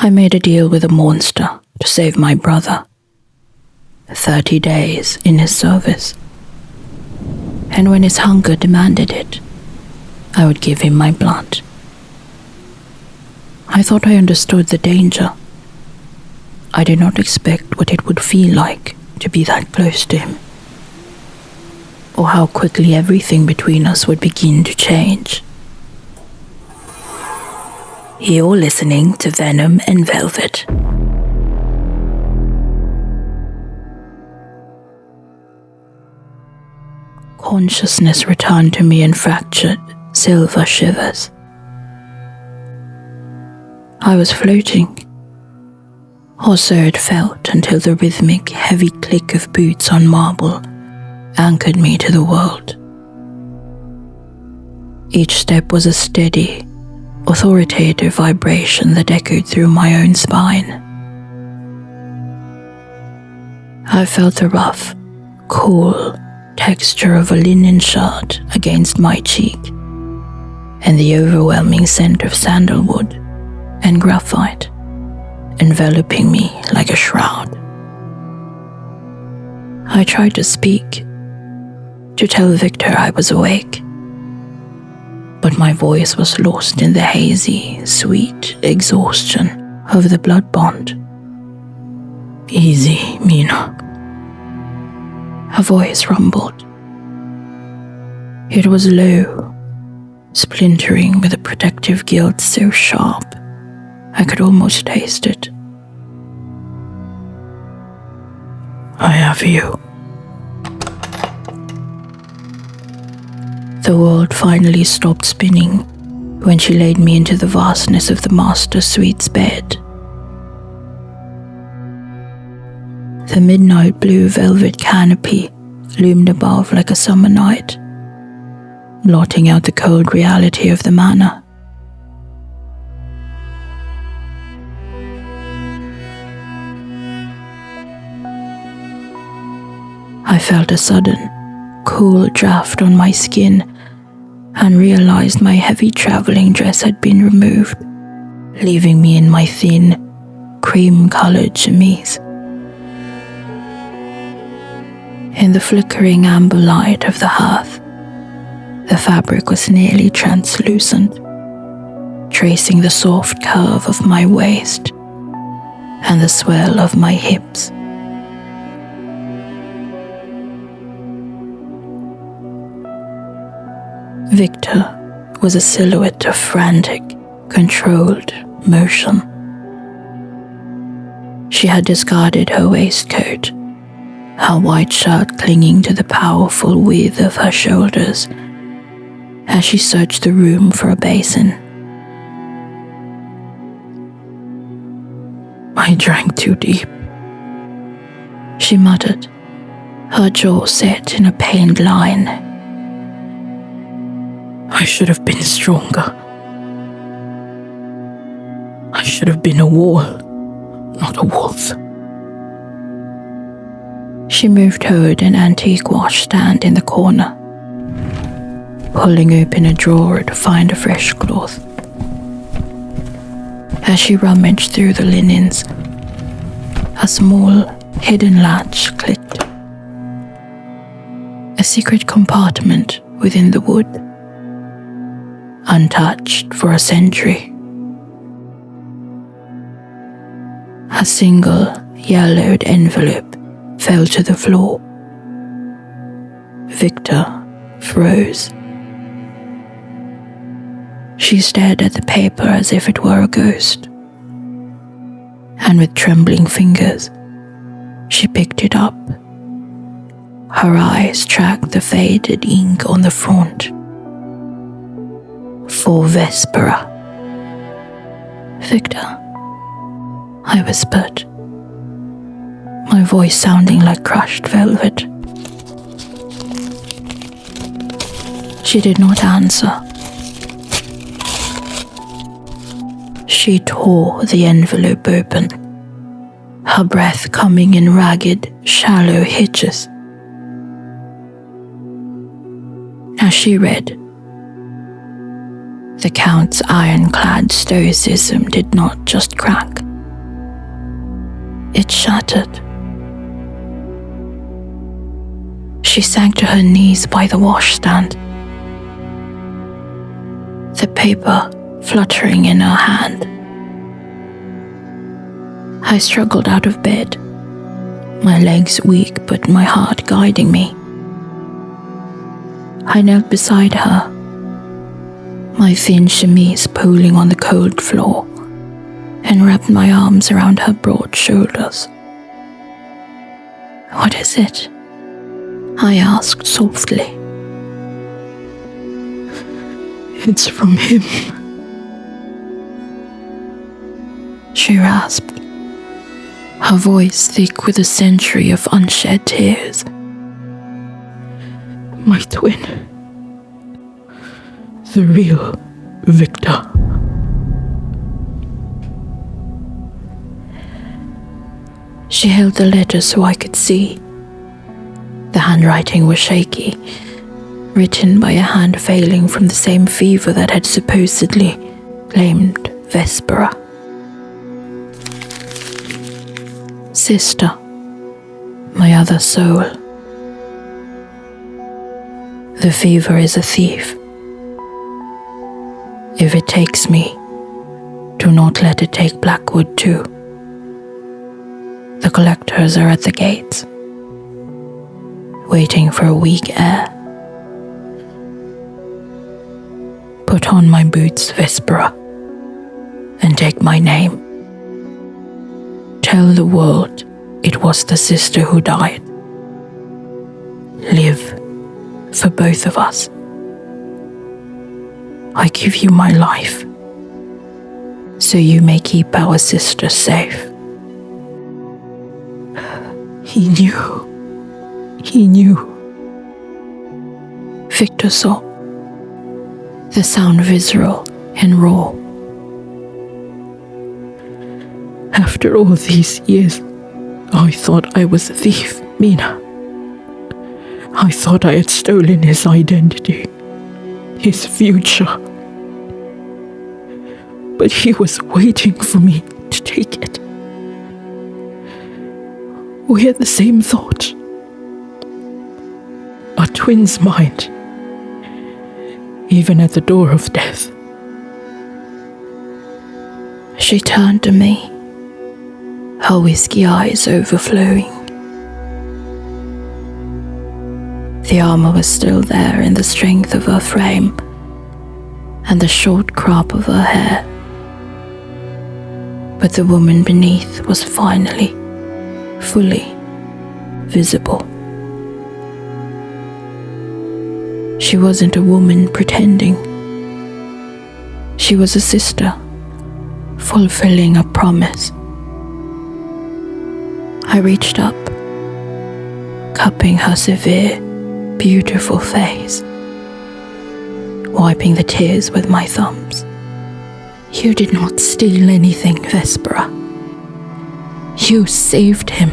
I made a deal with a monster to save my brother. 30 days in his service. And when his hunger demanded it, I would give him my blood. I thought I understood the danger. I did not expect what it would feel like to be that close to him, or how quickly everything between us would begin to change. You're listening to Venom and Velvet. Consciousness returned to me in fractured silver shivers. I was floating, or so it felt until the rhythmic, heavy click of boots on marble anchored me to the world. Each step was a steady, authoritative vibration that echoed through my own spine. I felt the rough, cool texture of a linen shirt against my cheek, and the overwhelming scent of sandalwood and graphite enveloping me like a shroud. I tried to speak, to tell Victor I was awake, but my voice was lost in the hazy, sweet exhaustion of the blood bond. Easy, Mina. Her voice rumbled. It was low, splintering with a protective guilt so sharp I could almost taste it. I have you. The world finally stopped spinning when she laid me into the vastness of the master suite's bed. The midnight blue velvet canopy loomed above like a summer night, blotting out the cold reality of the manor. I felt a sudden, cool draft on my skin and realized my heavy traveling dress had been removed, leaving me in my thin, cream-colored chemise. In the flickering amber light of the hearth, the fabric was nearly translucent, tracing the soft curve of my waist and the swell of my hips. Victor was a silhouette of frantic, controlled motion. She had discarded her waistcoat, her white shirt clinging to the powerful width of her shoulders as she searched the room for a basin. I drank too deep, she muttered, her jaw set in a pained line. I should have been stronger. I should have been a wall, not a wolf. She moved toward an antique washstand in the corner, pulling open a drawer to find a fresh cloth. As she rummaged through the linens, a small, hidden latch clicked. A secret compartment within the wood, untouched for a century. A single yellowed envelope fell to the floor. Victor froze. She stared at the paper as if it were a ghost, and with trembling fingers, she picked it up. Her eyes tracked the faded ink on the front. For Vespera. Victor, I whispered, my voice sounding like crushed velvet. She did not answer. She tore the envelope open, her breath coming in ragged, shallow hitches. As she read, the Count's iron-clad stoicism did not just crack. It shattered. She sank to her knees by the washstand, the paper fluttering in her hand. I struggled out of bed, my legs weak but my heart guiding me. I knelt beside her, my thin chemise pooling on the cold floor, and wrapped my arms around her broad shoulders. "What is it?" I asked softly. "It's from him," she rasped, her voice thick with a century of unshed tears. "My twin. The real Victor." She held the letter so I could see. The handwriting was shaky, written by a hand failing from the same fever that had supposedly claimed Vespera. "Sister, my other soul. The fever is a thief. If it takes me, do not let it take Blackwood too. The collectors are at the gates, waiting for a weak air. Put on my boots, Vespera, and take my name. Tell the world it was the sister who died. Live for both of us. I give you my life, so you may keep our sister safe." He knew. Victor saw, the sound visceral and raw. "After all these years, I thought I was a thief, Mina. I thought I had stolen his identity, his future. But he was waiting for me to take it. We had the same thought. A twin's mind, even at the door of death." She turned to me, her whiskey eyes overflowing. The armor was still there in the strength of her frame and the short crop of her hair, but the woman beneath was finally, fully visible. She wasn't a woman pretending. She was a sister, fulfilling a promise. I reached up, cupping her severe, beautiful face, wiping the tears with my thumbs. "You did not steal anything, Vespera. You saved him.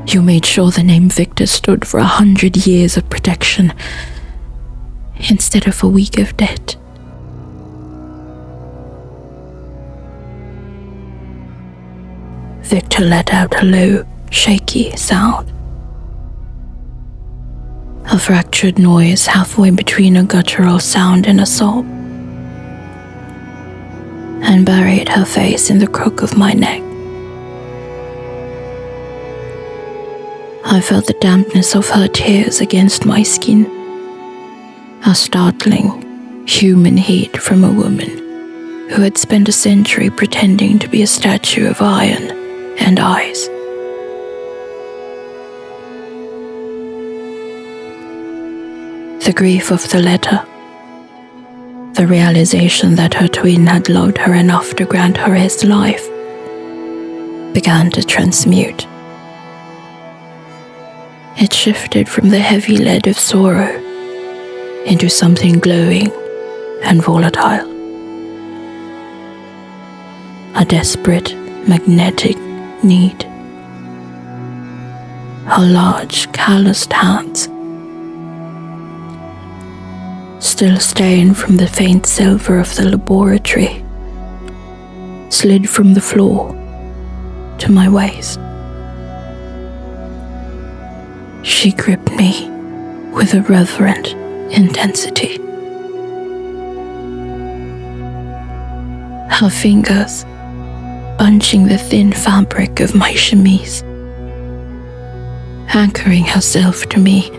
You made sure the name Victor stood for 100 years of protection instead of a week of debt." Victor let out a low, shaky sound, a fractured noise halfway between a guttural sound and a sob, and buried her face in the crook of my neck. I felt the dampness of her tears against my skin, a startling, human heat from a woman who had spent a century pretending to be a statue of iron and ice. The grief of the letter, the realization that her twin had loved her enough to grant her his life, began to transmute. It shifted from the heavy lead of sorrow into something glowing and volatile. A desperate, magnetic need. Her large, calloused hands, still stained from the faint silver of the laboratory, slid from the floor to to my waist. She gripped me with a reverent intensity. Her fingers bunching the thin fabric of my chemise, anchoring herself to me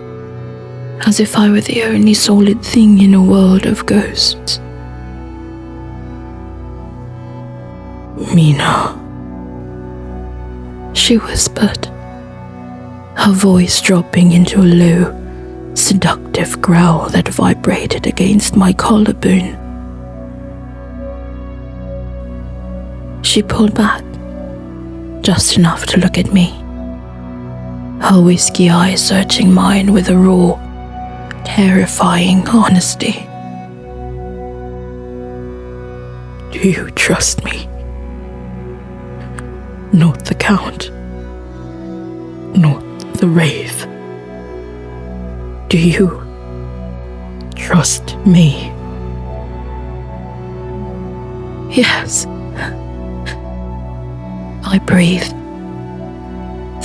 as if I were the only solid thing in a world of ghosts. "Mina," she whispered, her voice dropping into a low, seductive growl that vibrated against my collarbone. She pulled back, just enough to look at me, her whiskey eyes searching mine with a raw, terrifying honesty. "Do you trust me? Not the Count, not the Wraith. Do you trust me?" "Yes," I breathed,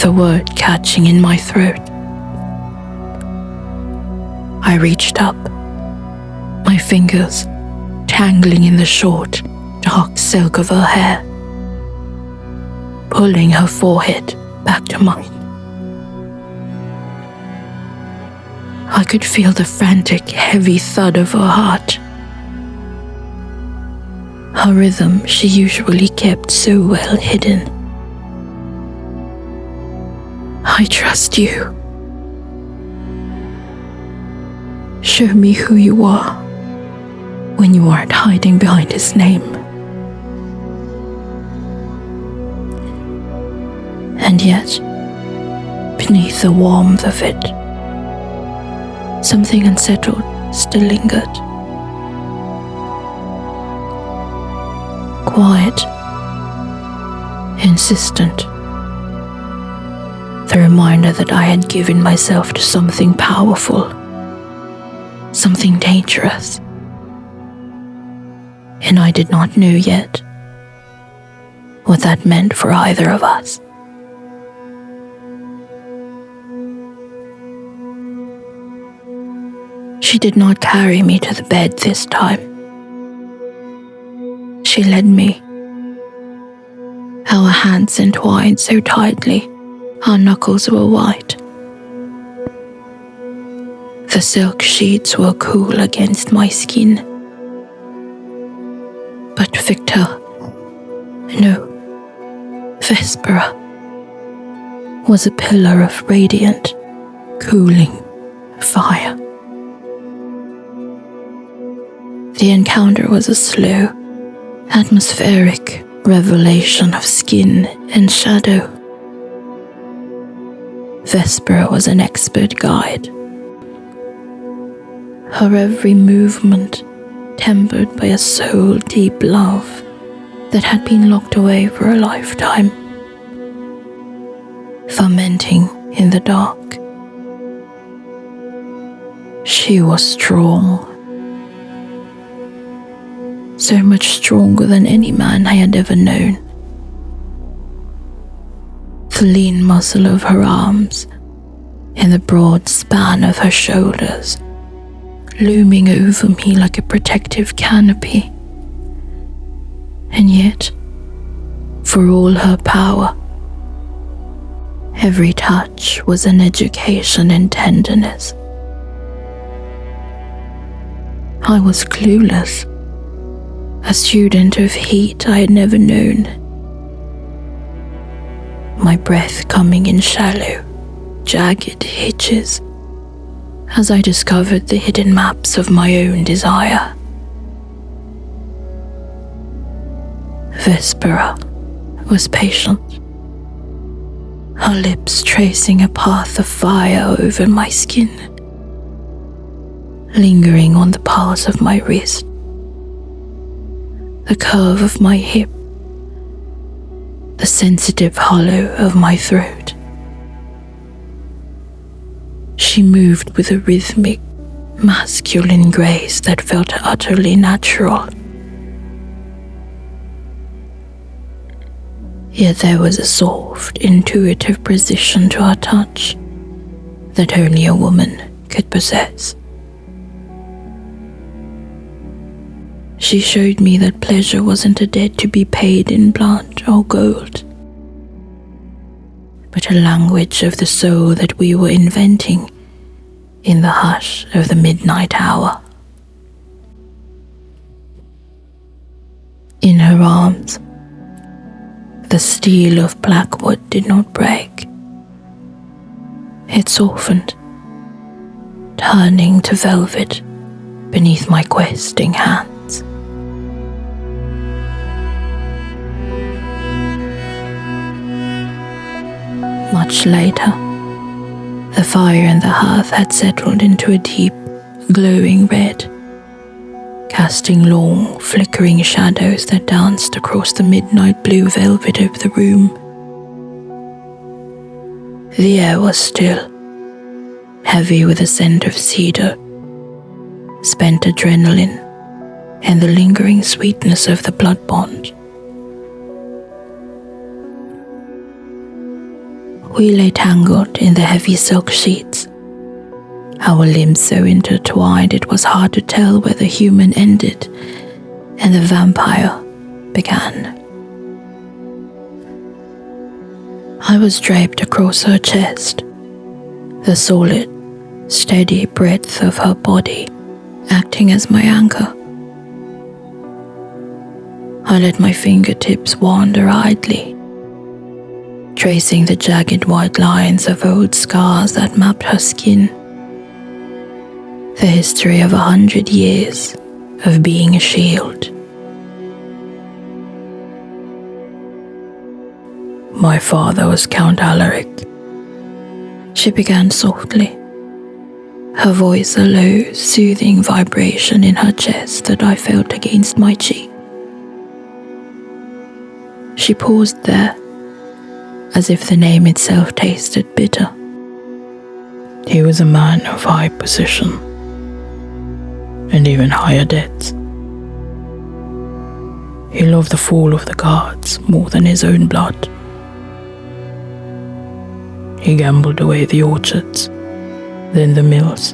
the word catching in my throat. I reached up, my fingers tangling in the short, dark silk of her hair, pulling her forehead back to mine. I could feel the frantic, heavy thud of her heart. Her rhythm she usually kept so well hidden. "I trust you. Show me who you are when you aren't hiding behind his name." And yet, beneath the warmth of it, something unsettled still lingered. Quiet, insistent, the reminder that I had given myself to something powerful, something dangerous, and I did not know yet what that meant for either of us. She did not carry me to the bed this time. She led me, our hands entwined so tightly our knuckles were white. The silk sheets were cool against my skin. But Victor, no, Vespera, was a pillar of radiant, cooling fire. The encounter was a slow, atmospheric revelation of skin and shadow. Vespera was an expert guide, her every movement tempered by a soul-deep love that had been locked away for a lifetime, fermenting in the dark. She was strong, so much stronger than any man I had ever known. The lean muscle of her arms and the broad span of her shoulders looming over me like a protective canopy. And yet, for all her power, every touch was an education in tenderness. I was clueless, a student of heat I had never known. My breath coming in shallow, jagged hitches as I discovered the hidden maps of my own desire. Vespera was patient, her lips tracing a path of fire over my skin, lingering on the pulse of my wrist, the curve of my hip, the sensitive hollow of my throat. She moved with a rhythmic, masculine grace that felt utterly natural. Yet there was a soft, intuitive precision to her touch that only a woman could possess. She showed me that pleasure wasn't a debt to be paid in blood or gold, but a language of the soul that we were inventing in the hush of the midnight hour. In her arms, the steel of Blackwood did not break. It softened, turning to velvet beneath my questing hands. Much later, the fire in the hearth had settled into a deep, glowing red, casting long, flickering shadows that danced across the midnight blue velvet of the room. The air was still, heavy with the scent of cedar, spent adrenaline, and the lingering sweetness of the blood bond. We lay tangled in the heavy silk sheets, our limbs so intertwined it was hard to tell where the human ended and the vampire began. I was draped across her chest, the solid, steady breadth of her body acting as my anchor. I let my fingertips wander idly, tracing the jagged white lines of old scars that mapped her skin, the history of 100 years of being a shield. My father was Count Alaric. She began softly, her voice a low, soothing vibration in her chest that I felt against my cheek. She paused there, as if the name itself tasted bitter. He was a man of high position, and even higher debts. He loved the fall of the cards more than his own blood. He gambled away the orchards, then the mills,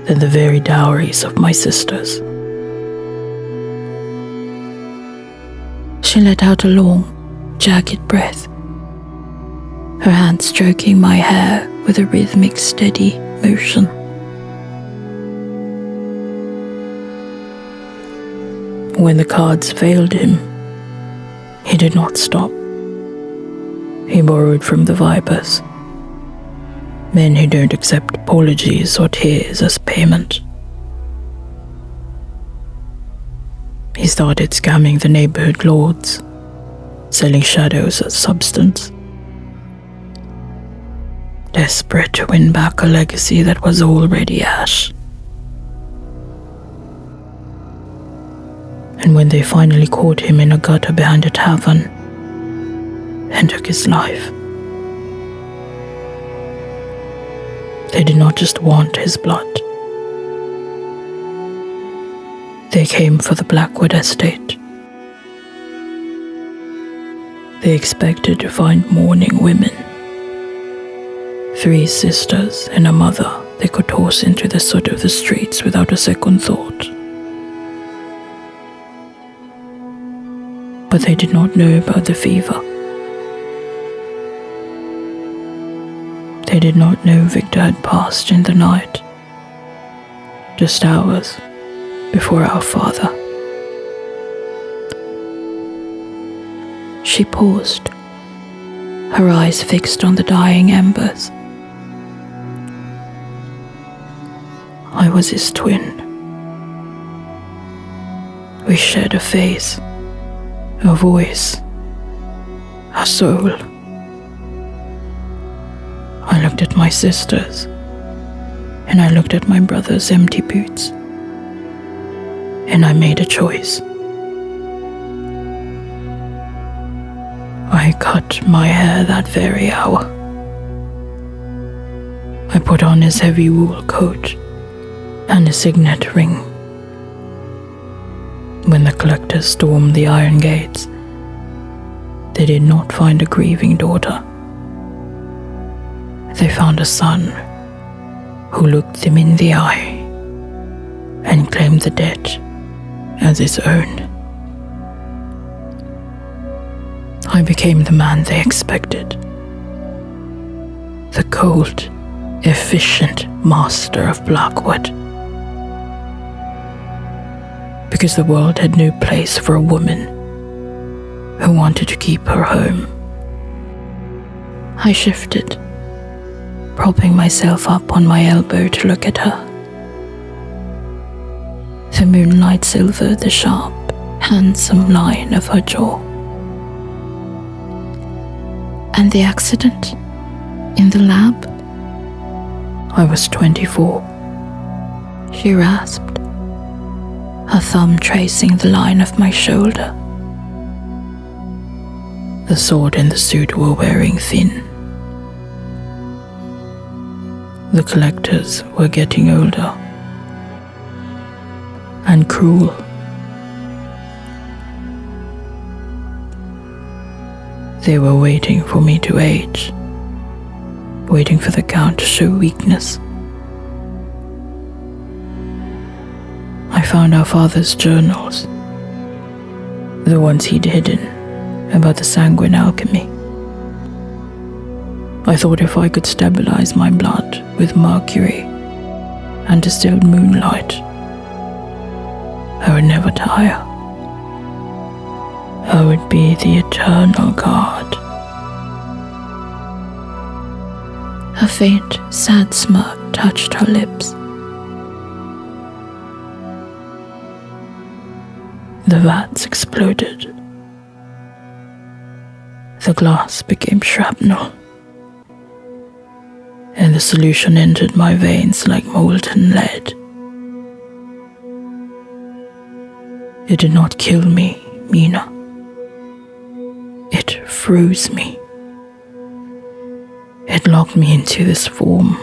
then the very dowries of my sisters. She let out a long, jagged breath, her hand stroking my hair with a rhythmic, steady motion. When the cards failed him, he did not stop. He borrowed from the vipers, men who don't accept apologies or tears as payment. He started scamming the neighborhood lords, selling shadows as substance, desperate to win back a legacy that was already ash. And when they finally caught him in a gutter behind a tavern and took his life, they did not just want his blood. They came for the Blackwood estate. They expected to find mourning women, 3 sisters and a mother they could toss into the soot of the streets without a second thought. But they did not know about the fever. They did not know Victor had passed in the night, just hours before our father. She paused, her eyes fixed on the dying embers. I was his twin. We shared a face, a voice, a soul. I looked at my sisters, and I looked at my brother's empty boots, and I made a choice. I cut my hair that very hour. I put on his heavy wool coat and a signet ring. When the collectors stormed the iron gates, They did not find a grieving daughter. They found a son who looked them in the eye and claimed the dead as his own. I became the man they expected. The cold, efficient master of Blackwood. Because the world had no place for a woman who wanted to keep her home. I shifted, propping myself up on my elbow to look at her. The moonlight silvered the sharp, handsome line of her jaw. And the accident in the lab? I was 24, she rasped, her thumb tracing the line of my shoulder. The sword and the suit were wearing thin. The collectors were getting older and cruel. They were waiting for me to age, waiting for the Count to show weakness. I found our father's journals, the ones he'd hidden about the sanguine alchemy. I thought if I could stabilize my blood with mercury and distilled moonlight, I would never tire. I would be the eternal god. A faint, sad smirk touched her lips. The vats exploded. The glass became shrapnel, and the solution entered my veins like molten lead. It did not kill me, Mina. It froze me. It locked me into this form,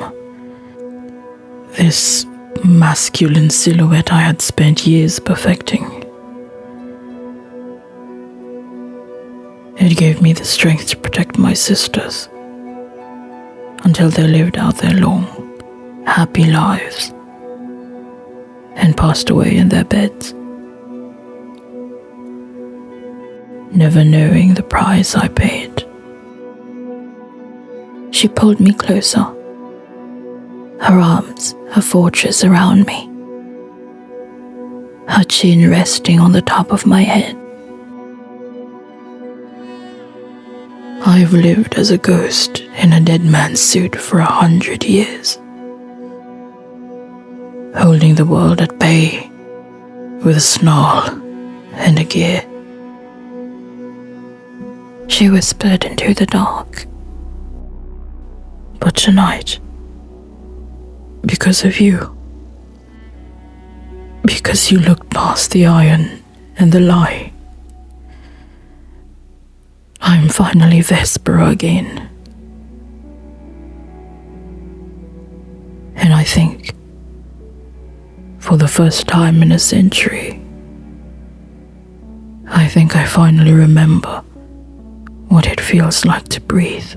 this masculine silhouette I had spent years perfecting. It gave me the strength to protect my sisters until they lived out their long, happy lives and passed away in their beds, never knowing the price I paid. She pulled me closer, her arms a fortress around me, her chin resting on the top of my head. I've lived as a ghost in a dead man's suit for 100 years, holding the world at bay with a snarl and a gear. She whispered into the dark. But tonight, because of you, because you looked past the iron and the lie, I'm finally Vespera again. And I think, for the first time in a century, I think I finally remember what it feels like to breathe.